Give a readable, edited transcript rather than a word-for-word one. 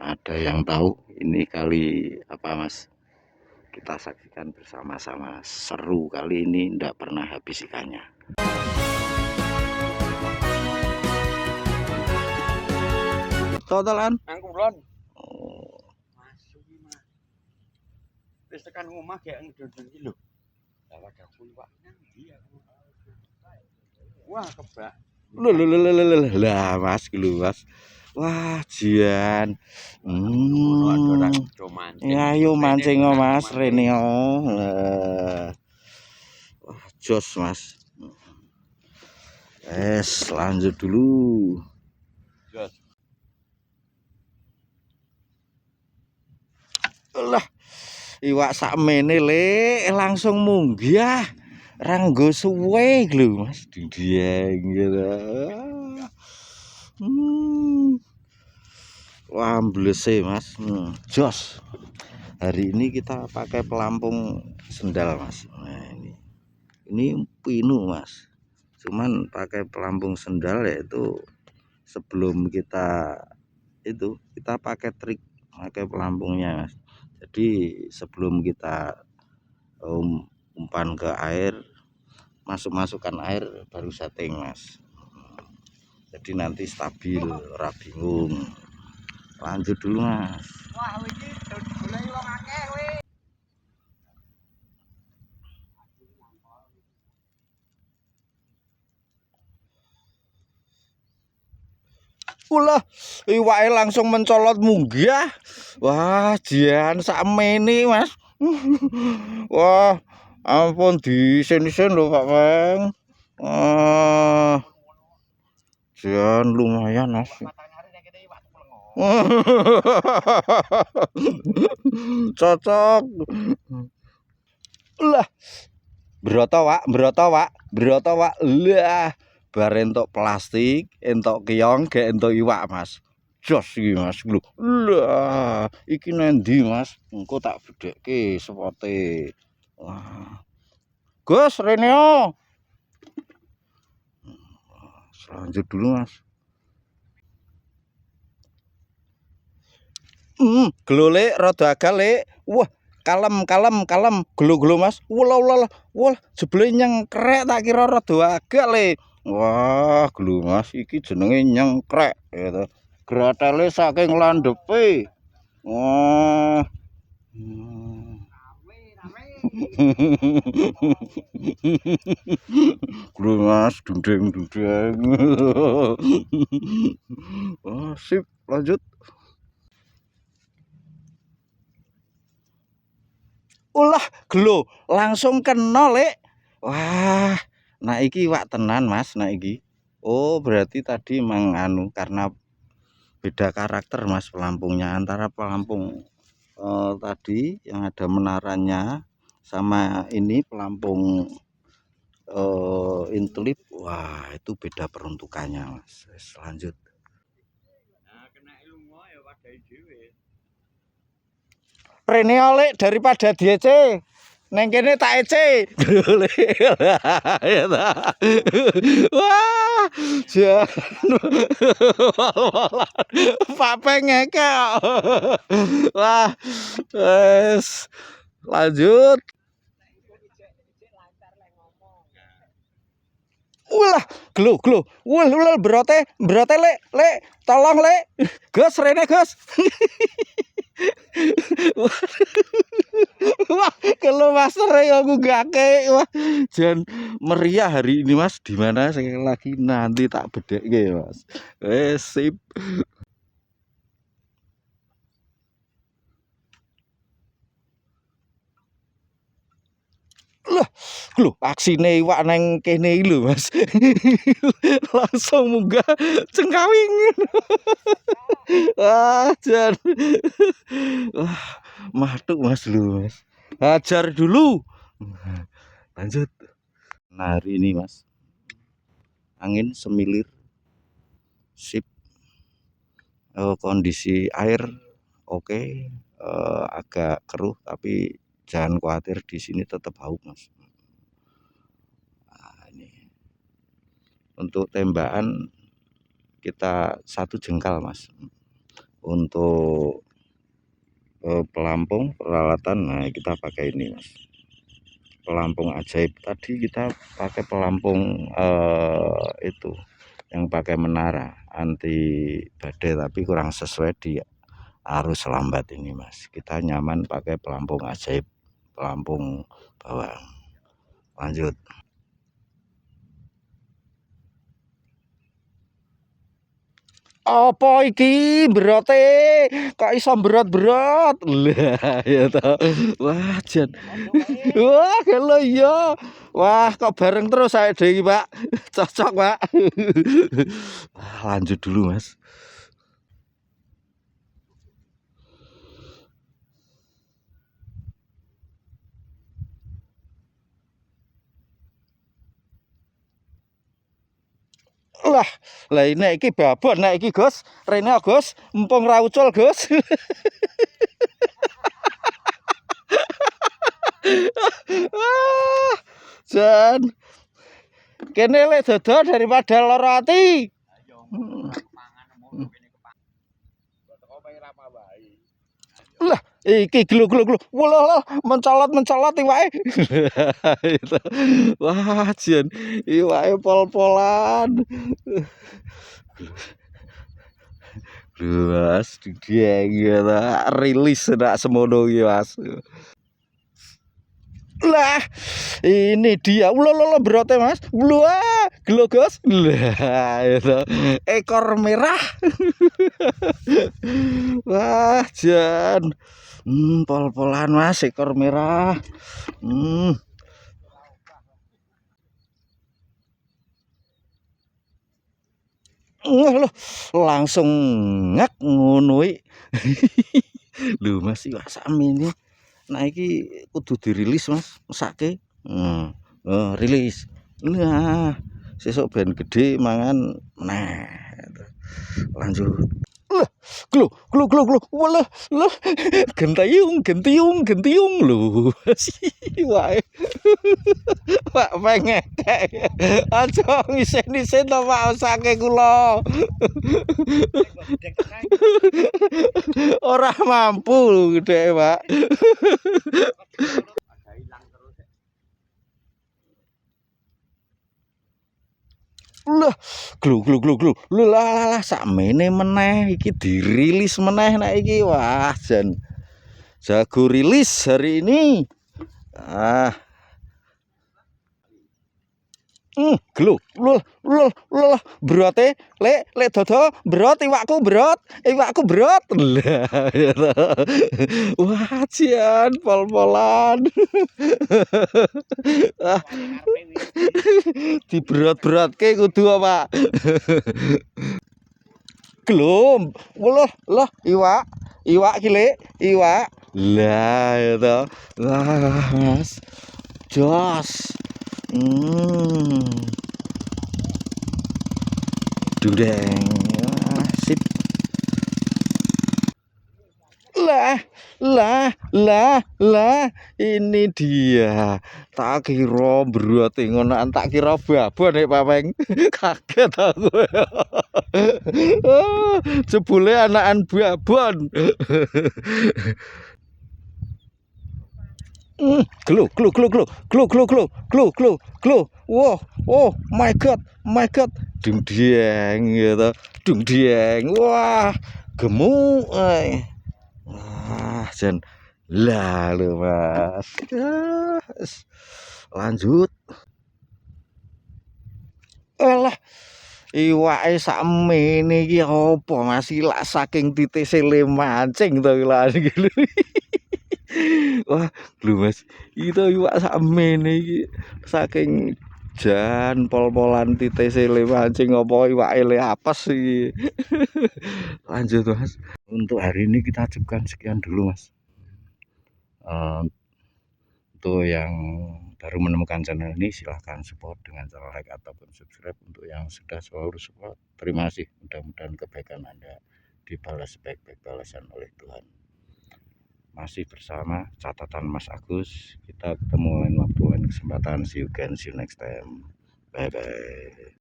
Ada yang tahu ini kali apa Mas? Kita saksikan bersama-sama. Seru kali ini, ndak pernah habis ikannya. Totalan? Angkulon. Oh. Masuk iki, Mas. Wis tekan omah gek ngedon iki lho. Lah wadah kuliwak nang ndi aku. Wah, kebak. Lah Mas, lho Mas. Wah, jian. Ya ayo mancing Mas Rene. Wah, jos Mas. Lanjut dulu. Jos. Lah, iwak sakmene le langsung munggah. Ranggo suwe lho Mas. Dieng gitu. Wah, blese Mas. Jos. Hari ini kita pakai pelampung sendal Mas. Nah, ini pinu Mas. Cuman pakai pelampung sendal yaitu sebelum kita pakai trik pakai pelampungnya Mas. Jadi sebelum kita umpan ke air, masukkan air baru setting Mas. Jadi nanti stabil, ora bingung. Lanjut dulu Mas. Wah, iki golek wong akeh kowe. Ulah, iwake langsung mencolot munggah. Wah, jian sakmene Mas. Wah, ampun disen-isen lho Pak Peng. Jian lumayan Mas. Cocok. Lah, broto wak. Lah, bar entuk plastik, entuk keong, gak entuk iwak Mas. Jos iki Mas lho. Lah, iki nendi Mas? Engko tak bedhekke spote. Wah. Gus Reneo. Lanjut dulu Mas. Glole rada agal le. Wah, kalem. Gelo Mas. Wala. Wah, jebule nyengkrek tak kira rada agak le. Wah, gelo Mas iki jenenge nyengkrek gitu. Gratele saking landhepe. Wah. Gelo Mas, dundeng. Oh, sip, lanjut. Ulah, gelo langsung kena lek. Wah, nah iki iwak tenan Mas, nah iki. Oh, berarti tadi emang karena beda karakter Mas pelampungnya antara pelampung tadi yang ada menaranya sama ini pelampung intulip. Wah, itu beda peruntukannya Mas. Lanjut. Nah, kena ilmu ya wadahi dhewe. Rene oleh daripada diece. Neng kene tak ece. Wah, jan. Pak pengeke. Wah. Wes. Lanjut. Ulah, gelo. Ulah berote le. Tolong le. Gus Rene Gus. Wah, kalau master ya aku gake. Wah, jan meriah hari ini Mas. Dimana sekali lagi nanti tak bedekke Mas. Sip. Lah, lho aksine iwak nang kene iki lho Mas. Langsung munggah cengkawing. Wah, jan. Wah, matuk Mas lho Mas. Hajar dulu. Lanjut. Nah, hari ini Mas. Angin semilir. Sip. Kondisi air oke. Agak keruh tapi jangan khawatir, di sini tetap hauk Mas. Nah, ini untuk tembakan kita 1 jengkal Mas. Untuk pelampung peralatan, nah kita pakai ini mas, pelampung ajaib. Tadi kita pakai pelampung itu yang pakai menara anti badai, tapi kurang sesuai di arus lambat ini mas. Kita nyaman pakai pelampung ajaib, pelampung bawah. Lanjut. Apa iki berote kok iso berat-berat lah ya toh. Wah jan, wah kalau iya, wah kok bareng terus saya dewi pak, cocok pak. Lanjut dulu mas. Lah ini iki babon nek iki Gus, rene Gus, mumpung ra ucul Gus. Wah, jan kene lek dodol daripada lara ati. Lah iki glu. Walah mencolot iwake. Itu. Wah, jan iwake pol-polan. Mas, dia gitu rilis nak semono iki Mas. Lah, ini dia. Ulah berote Mas. Wah, glogos. Lah, itu ekor merah. Wah, jan. Pol-polan Mas, ekor merah. Loh, langsung ngak ngunui. Lho Mas, iwak sakmene. Nah iki kudu dirilis Mas, mesake. Rilis. Nah, sesuk ben gede mangan meneh. Lanjut. Lah, glu. Walah, lah. Gentiung lho. Wae. Pak pengekek. Aja ngisen-isen to Pak usake kula. Ora mampu gede Pak. Lah, glu. Lah sakmene meneh iki dirilis meneh nek iki. Wah, jan jago rilis hari ini. Glu. Berote lek dodo berot iwakku berot. Lah, ya toh. Wah, jan pol-polan. Diberat-beratke kudu apa? Gelum. Lah iwak ki iwak. Lah ya toh. Wah, Mas. Jos. Dudeng. Sip. Lah ini dia. Tak kira berat ngono, tak kira babon nek Papeng. Kaget aku. Jebule anakan babon. Glu. Wow, oh my god. Dung dieng gitu. Dung dieng. Wah, gemuk. Wah, jan lalu Mas. Lanjut. Alah, iwake sakmene iki apa Mas? Ilak saking titise le mancing to iki. Wah, lho Mas, itu iwak sakmene iki saking jan pol-polan titise le mancing apa iwake le apes iki. Lanjut Mas. Untuk hari ini kita cukupkan sekian dulu Mas. Untuk yang baru menemukan channel ini silahkan support dengan cara like ataupun subscribe. Untuk yang sudah selalu support, terima kasih. Mudah-mudahan kebaikan Anda dibalas baik-baik balasan oleh Tuhan. Masih bersama catatan Mas Agus. Kita ketemu lain waktu, lain kesempatan. See you again, see you next time. Bye bye.